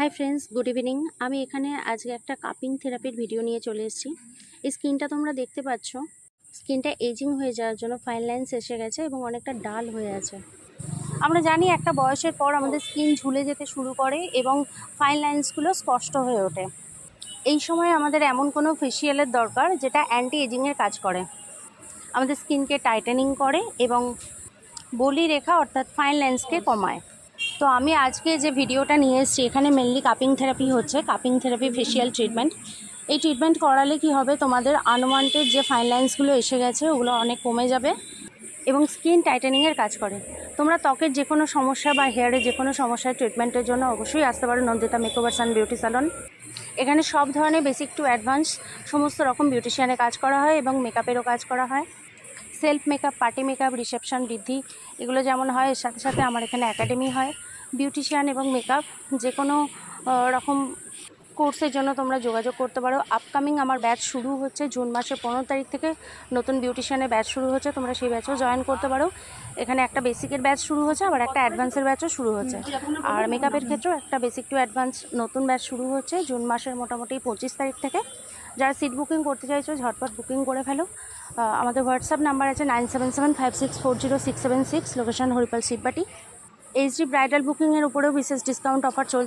Hi friends, good evening. আমি এখানে আজকে একটা কাপিং থেরাপির ভিডিও নিয়ে চলে এসেছি। এই স্কিনটা তোমরা দেখতে পাচ্ছ, স্কিনটা এজিং হয়ে যাওয়ার জন্য ফাইন লাইন্স এসে গেছে এবং অনেকটা ডাল হয়ে আছে। আমরা জানি একটা বয়সের পর আমাদের স্কিন ঝুলে যেতে শুরু করে এবং ফাইন লাইন্সগুলো স্পষ্ট হয়ে ওঠে। এই সময় আমাদের এমন কোনো ফেসিয়ালের দরকার যেটা অ্যান্টি এজিংয়ের কাজ করে, আমাদের স্কিনকে টাইটেনিং করে এবং বলি রেখা অর্থাৎ ফাইন লাইন্সকে কমায়। তো আমি আজকে যে ভিডিওটা নিয়ে এসেছি, এখানে মেনলি কাপিং থেরাপি হচ্ছে, কাপিং থেরাপি ফেসিয়াল ট্রিটমেন্ট। এই ট্রিটমেন্ট করালে কি হবে, তোমাদের আনওয়ান্টেড যে ফাইন লাইন্সগুলো এসে গেছে ওগুলো অনেক কমে যাবে এবং স্কিন টাইটেনিংয়ের কাজ করে। তোমরা ত্বকের যে কোনো সমস্যা বা হেয়ারের যে কোনো সমস্যার ট্রিটমেন্টের জন্য অবশ্যই আসতে পারো Nandita makeovers and beauty salon. এখানে সব ধরনের বেসিক টু অ্যাডভান্স সমস্ত রকম বিউটিশিয়ানের কাজ করা হয় এবং মেকআপেরও কাজ করা হয়। Self makeup, party makeup, reception, বৃদ্ধি, এগুলো যেমন হয়, এর সাথে সাথে আমার এখানে একাডেমি হয়। বিউটিশিয়ান এবং মেকআপ যে কোনো রকম কোর্সের জন্য তোমরা যোগাযোগ করতে পারো। আপকামিং আমার ব্যাচ শুরু হচ্ছে জুন মাসের 15 তারিখ থেকে নতুন বিউটিশিয়ানের ব্যাচ শুরু হচ্ছে, তোমরা সেই ব্যাচেও জয়েন করতে পারো। এখানে একটা বেসিকের ব্যাচ শুরু হচ্ছে, আবার একটা অ্যাডভান্সের ব্যাচও শুরু হচ্ছে। আর মেকআপের ক্ষেত্রেও একটা বেসিক টু অ্যাডভান্স নতুন ব্যাচ শুরু হচ্ছে জুন মাসের মোটামুটি 25 তারিখ থেকে। যারা সিট বুকিং করতে চাইছো ঝটপট বুকিং করে ফেলো। আমাদের হোয়াটসঅ্যাপ নাম্বার আছে 9775640676, location Haripal Shibbati. HD bridal বুকিংয়ের উপরেও বিশেষ ডিসকাউন্ট অফার চলছে।